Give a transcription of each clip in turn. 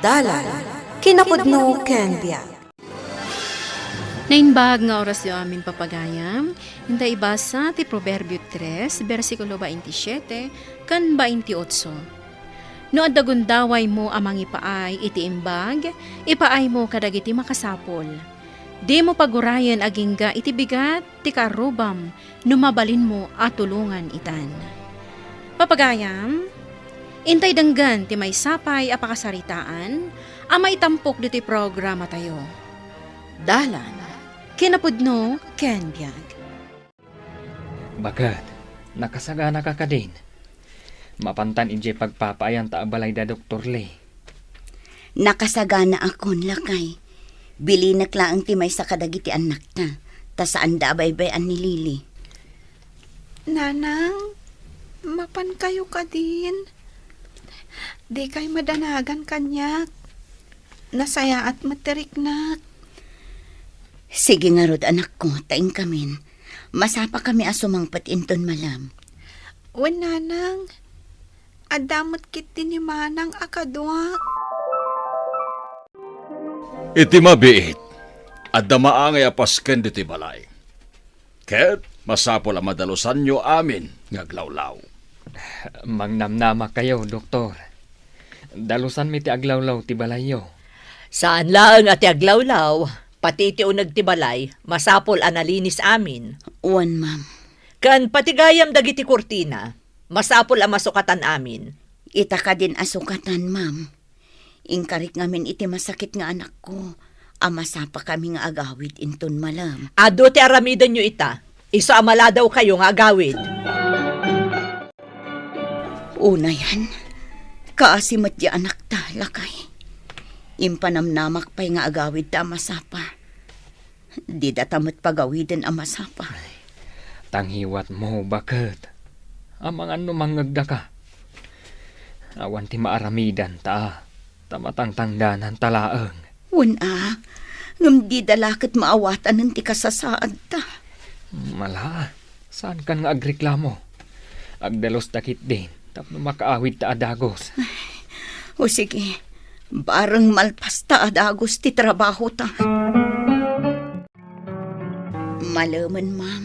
DALAN, KINAPUDNO ken BIAG. Nainbag nga oras yung aming papagayam, hinda ibasa ti Proverbio 3, versikulo 27, kan 28. No adagundaway mo amang ipaay iti imbag, ipaay mo kadagiti makasapol. Di mo pagurayan agingga iti bigat, ti karubam, numabalin mo at tulungan itan. Papagayam, intay danggan ti may sapay apakasaritaan, ama itampok diti programa tayo. DALAN, KINAPUDNO ken BIAG. Bagat, nakasagana ka ka din. Mapantan inje pagpapayan ta abalay da Dr. Lee. Nakasagana akon lakay. Bili naklaang timay sa kadagiti anak ta. Ta saan da abay-bayan ni Lily. Nanang, mapan kayo ka din. Di kay madanagan kanyak. Nasaya at materik na. Sige nga rod anak ko, taing kamin. Masapa kami asumangpat inton malam. O nanang, adamot kit ni manang akadwa. Iti mabiit, at damaangay apasken diti balay. Ket, masapol ang madalusan nyo amin, ngaglawlaw. Mangnamnama kayo, doktor. Dalusan mi ti aglawlaw ti balayo. Saan lang at aglawlaw, pati ti unag ti balay, masapol analinis amin. Uwan, ma'am. Kan patigayam dagiti kurtina, masapol ang masukatan amin. Ita ka din asukatan, ma'am. Ingkarik ngamin iti masakit nga anak ko. Amasapa kami nga agawid inton malam. Ado ti aramidan nyo ita, iso amala daw kayo nga agawid. Una yan, kaasimat di anak ta, lakay. Impanamnamak pa'y nga agawid ta amasapa. Di datamot pagawidin amasapa. Tanghiwat mo, bakit? Amang ano mangagda ka? Awan ti maaramidan ta, tamatangtangdanan talaang. Una, ngam di dalakit maawatan ng ti kasasaad ta. Mala, saan kan nga agreklamo? Agdalos dakit din, tapno makaawid ta adagos. O sige, bareng malpas ta adagos ti trabaho ta. Malaman, ma'am.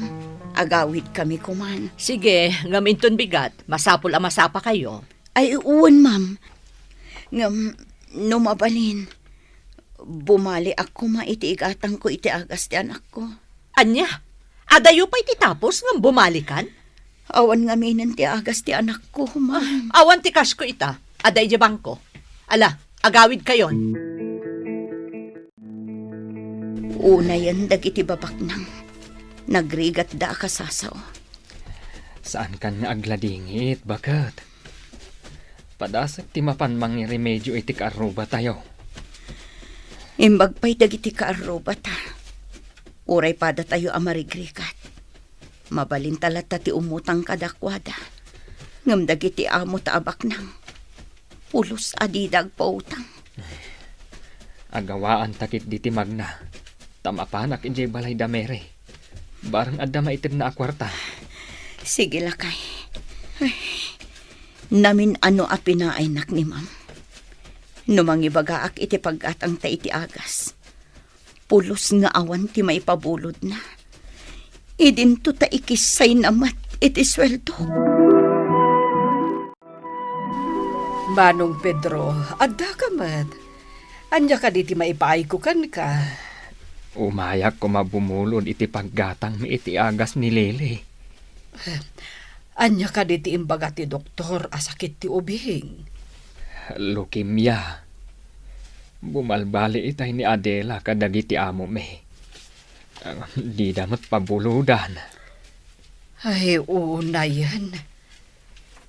Agawid kami kuman. Sige, ngaminton bigat, masapol ang masapa kayo. Ay, uwan, ma'am. Ngam, numabalin. Bumali ako maitiigatang ko iti agas ti anak ko. Anya, adayo pa iti tapos ng bumalikan? Awan nga minin ti agas ti anak ko, ma'am. Awan ti cash ko ita, aday di bangko. Ala, agawid kayon. Una yan, dagiti babak nang. Nagrigat da kasasaw. Saan kan nga agladingit, bakit? Padasag ti mapan mangi remedyo iti kaaruba tayo. Imbag pa'y dagiti kaaruba ta. Uray pada tayo amarigrigat. Mabalin talata ti umutang kadakwada. Ngam dagiti amo ta abak nang. Pulos adidag pa utang. Agawaan takit diti magna. Tamapanak injay balay damere. Barang adda maitim na akwarta. Sige lakay. Ay, namin ano apinaaynak ni ma'am. Numangibagaak iti pag-atang ta iti agas. Pulos nga awan ti maipabulod na. Idinto ta ikisay namat iti sweldo. Manong Pedro, adda ka mat. Anya ka di ti maipaaykukan ka. Umayak ko mabumulod iti paggatang mi iti agas ni Lele. Anya ka di ti imbaga ti doktor asakit ti ubing. Leukemia. Bumalbali itay ni Adela kadagiti amo me. Di damat pabuludan. Ay, una yan.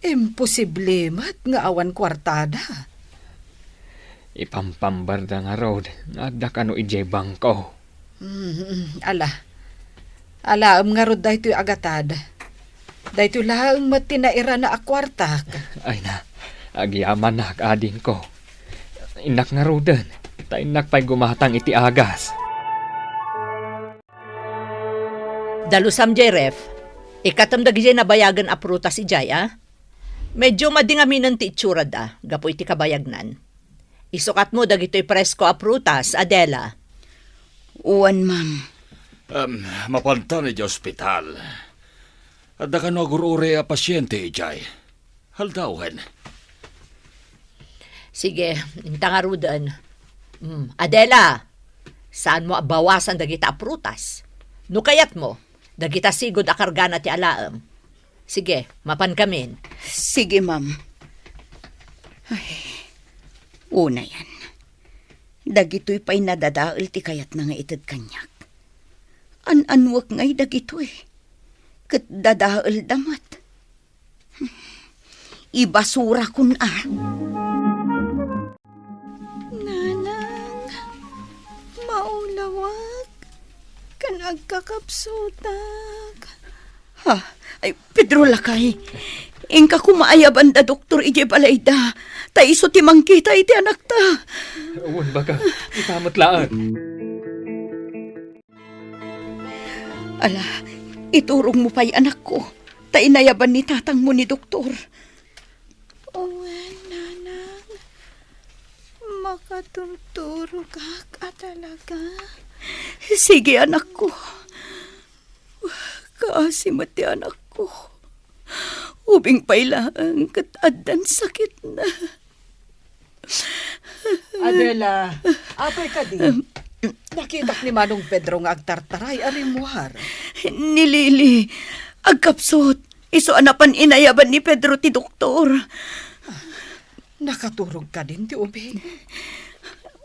Imposible mat nga awan kwartada. Ipampambarda nga road. Adda kano ijay bangko. Ala, nga rod dahito agatad. Dahito lang matinaira na akwartak. Ay na, agyaman na ading ko. Inak nga rodan, ta inak pa'y gumatang iti agas. Dalusam jay ref, ikatamdag jay nabayagan a prutas si jay, ah? Medyo madingaminan ti itsura da, gapo iti kabayagnan. Isukat mo dagitoy presko a prutas, Adela. Uwan, ma'am. Mapanta ni di ospital. At da ka nagurure a pasyente, Ijay. Haldawin. Sige, intangarudan. Adela, saan mo bawasan dagita a prutas? No kayat mo, dagita sigod a kargana ti alaam. Sige, mapan kamin. Sige, ma'am. Ay, una yan. Dagito'y pa'y nadadaal ti kayat na nga itad kanyak. An-anwak nga'y dagito'y. Kat dadaal damat. Ibasura kun Nanang, maulawag, kan agkakapsutag. Ha? Ay, Pedro Lakay. Ingka kumaayaban da Doktor Ije Balayda. Ta iso ti mangkita iti anak ta. Uwan baka, ikamot laan. Ala, iturong mo pa'y anak ko. Ta inayaban ni tatang mo ni Doktor. Uwan, nanang, makaturturo ka talaga. Sige, anak ko. Kaasimat ti anak ko. Ubing pailang kataddan sakit na. Adela, apay ka din. Nakitak ni Manong Pedro nga agtartaray arimuhar. Ni Lili, agkapsot. Iso anapan inayaban ni Pedro ti Doktor. Nakaturog ka din ti ubing.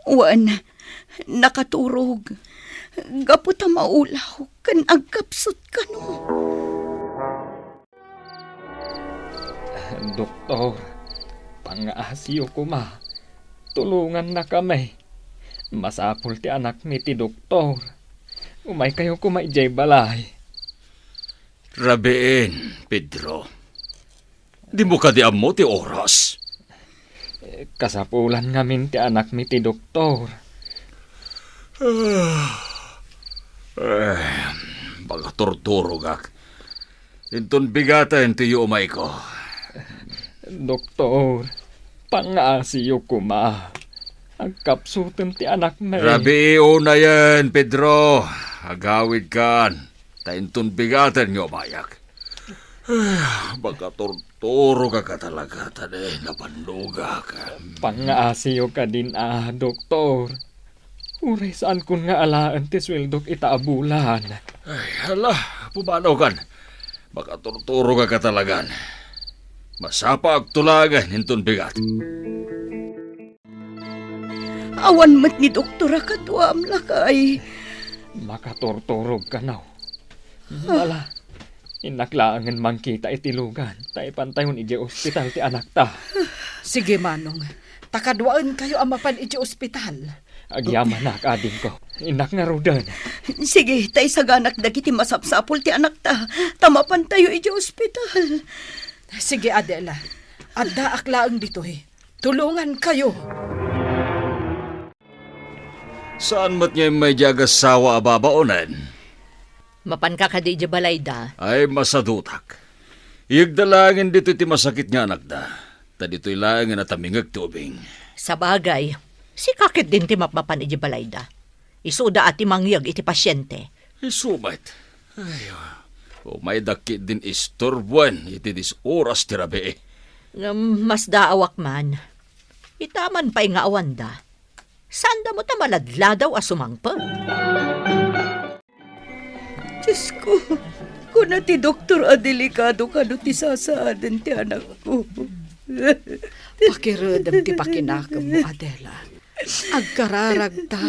Uwan, nakaturog. Gaputa maulaw, kan agkapsot ka no. Doktor, pangaasiyo ko ma. Tulungan na kami. Masapul ti anak mi ti doktor. Umay kayo kumaijay balay. Rabiin, Pedro. Di mo ka di amo ti oras. Kasapulan ngamin ti anak mi ti doktor. Baga torturo gak. Inton bigatan ti umay ko. Doktor, pangaasiyo ko ma. Agkapsutan ti anak mi. Rabi, una yan, Pedro. Agawid kan. Tainton bigatan nyo, mayak. Baga torturo ka talaga, tade. Napanluga ka. Pangaasiyo ka din doktor. Uray saan kun nga alaan ti sweldok itaabulan. Ay, hala, pumanaw kan. Baga torturo ka talagan. Masapa agtulagan, inton bigat. Awan mat ni Doktor akatuam lakay. Makatortorog ka naw. Wala. Inaklangan man kita itilugan. Taipantayon iji ospital ti anak ta. Sige, Manong. Takadwaan kayo ang mapan iti ospital. Agyaman na ading ko. Inak nga rudan. Sige, tay saganak dagiti masapsapul ti anak ta. Tamapan tayo iti ospital. Sige, Adela. Adda aklaang dito Tulungan kayo. Saan mat niya may jagasawa ababaonan? Mapan ka di Balayda. Ay masadutak. Iagdalangin dito ti masakit nga anak da. Ta dito'y langin at tamingag tubing. Sa bagay, si kakit din ti mapapan iti Balayda. Isuda at imangyag iti pasyente. Isumat. Ay, may dakit din istorbuan iti dis oras ti rabi. Mas daawak man. Itaman pa'y nga awanda. Sanda mo tamaladladaw asumangpa. Diyos ko, kung na ti Doktor adelikado ka no ti sasaadan ti anak ko. Pakiradam ti pakinakam mo, Adela. Agkararagta.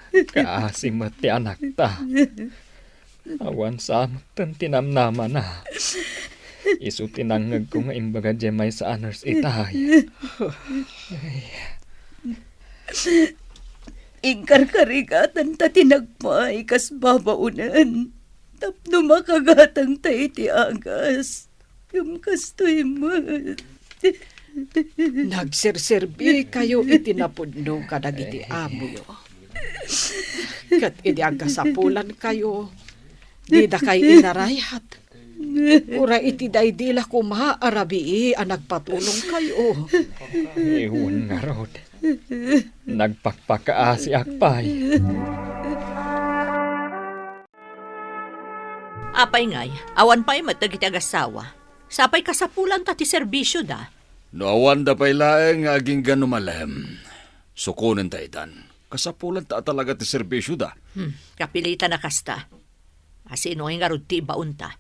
Kaasimat ti anak ta. Awan sa amatan tinamnama na. Isu tinangag ko nga imbaga jemay sa honors itay. Ingkarkarigatan ta tinagpay kas babaunan. Tapno makagatang ta iti agas. Yung kastoy mo. Nagsirserbi kayo itinapudno kadagiti amuyo. Kat idi agasapulan kayo. Di da kay inarayhat. Ura iti daydila ko arabi ang nagpatulong kayo. Iwan nga rod. Nagpakpakaasi akpay. Apay ngay, awan pa'y matagiti agasawa. Sapay kasapulan ta ti serbisyo da. Noawan da pa'y laeng nga aging ganumalem. Sukunin ta itan. Kasapulan ta talaga ti serbisyo da. Kapilita na kasta. Asino nga nga ti baon ta.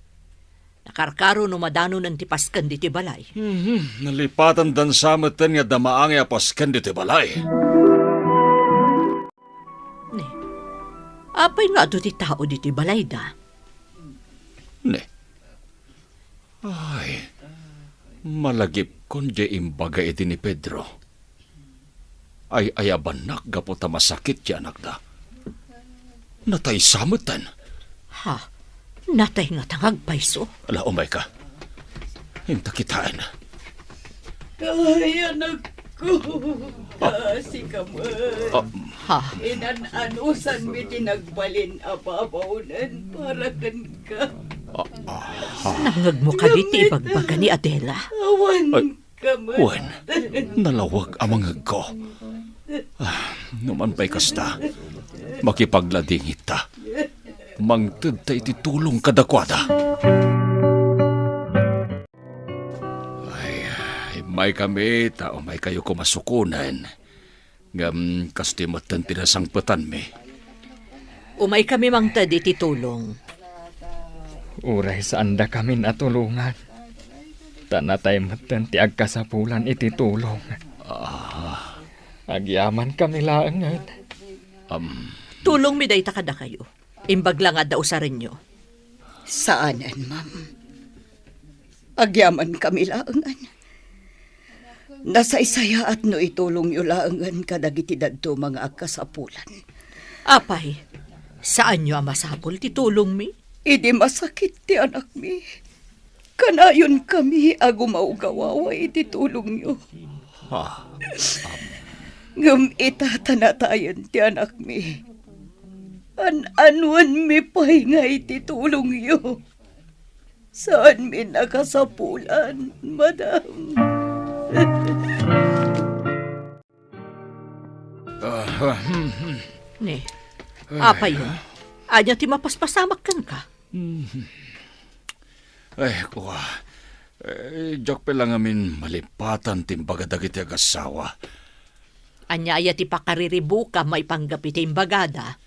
Nakarkaro no madano ng tipaskan di ti balay. Nalipatan dan samatan nga damaang apaskan di ti balay. Ne, apay nga do ti tao di ti balay da. Ne. Ay, malagip kon di imbaga iti ni Pedro. Ay ayabanak gapo ta masakit ti anak da. Natay samatan. Ha, natay nga tangag paiso. Ala, umay ka. Hinta kitaan. Ay, anak ko. Si Kamal. Ha, Inan-anusan mi tinagbalin apabaunan para kan ka. nangag mo ka di ti ibagbaga ni Adela. Awan Kamal. Wen, nalawag ang mga ko. Numan pa'y kasta, makipagladingit ta. Mangtid ta iti tulong kadakwada. Ay, may kami, tao may kayo kumasukunan. Ngam, kastimatan tinasangpatan mi. Umay kami mang tadi ti tulong. Uray saan da kami natulungan. Tanatay matan ti agkasapulan iti tulong. Agyaman kami laangan. Tulong mi day takada kayo. Imbag lang daw sa renyo. Saanan, ma'am? Agyaman kami laangan. Nasa isaya at no itulong yu laangan kadagiti dadto mga agkasapulan. Apay, saan nyo ang masapol ti tulong mi? Idi masakit ti anak mi. Kanayon kami agumaugawawa iti tulong yu. Ngam itatanatayan ti anak mi. An-anuan mi pahinga iti tulong yu. Saan mi nakasapulan, madam? Ne, apay yun. Anya ti mapaspasamak kan ka. Ay, kuha. Diyak pa lang amin malipatan timbaga dagiti agasawa. Anya aya ti pakariribu ka may panggapi ti imbagada.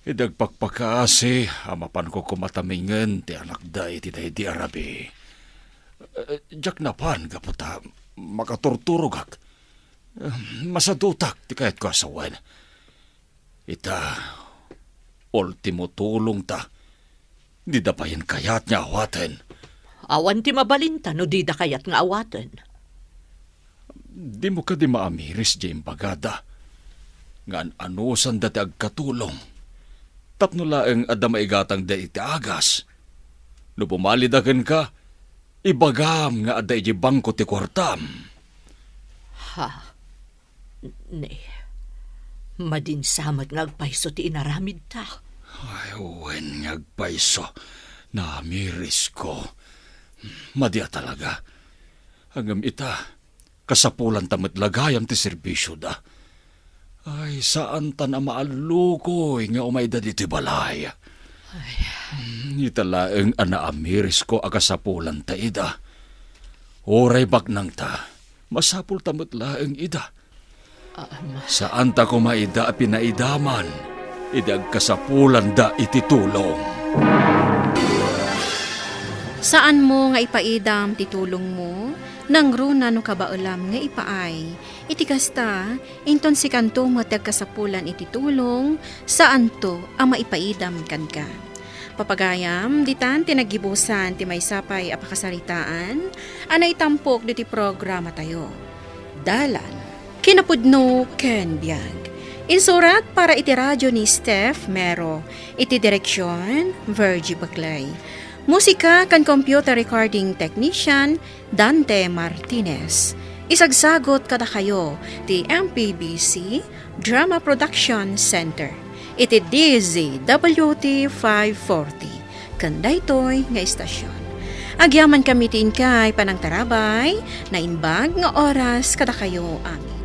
Idagpakpakaasi, amapan ko kumatamingan ti anak da iti di arabi. Diyak napan, kaputa, makaturturugak. Masadutak, ti kahit ko asawan. Ita, ultimo tulong ta. Di da pa yan kayat nga awaten. Awan ti mabalinta no di da kayat nga awaten. Di mo ka di maamiris di imbagada. Ngan anusan dati agkatulong. Tapno laeng adda maigatang da iti agas. No pumalidagan ka, ibagam nga adda iti bangko ti kwartam. Ha, ne, madinsamat nga agpaiso ti inaramid ta. Ay, uwen nga agpaiso. Naamiris ko. Madya talaga. Hanggang ita, kasapulan tamat lagayam ti serbisyo da. Ay, saan ta na maalukoy nga umayda diti balay. Italaeng anaamiris ko akasapulan ta ida. Oray baknang ta, masapul tamat laeng ida. Saan ta kumaida a pinaidaman, idag kasapulan da iti tulong. Saan mo nga ipaidam ti tulong mo? Nang runa no kabaulam nga ipaay. Iti kasta, inton si kanto matag kasapulan iti tulong, saan to ang maipaidam kan ka. Papagayam, ditan tinagibusan ti may sapay apakasaritaan, anay tampok diti programa tayo. Dalan, kinapudno ken biag. Insurat para iti radyo ni Steph Mero, iti direksyon Virgie Baglay. Musika kan computer recording technician Dante Martinez. Isagsagot kada kayo ti MPBC Drama Production Center. Iti DZWT 540. Kandaytoy nga istasyon. Agyaman kami tin kay panang tarabay, na inbag nga oras kada kayo amin.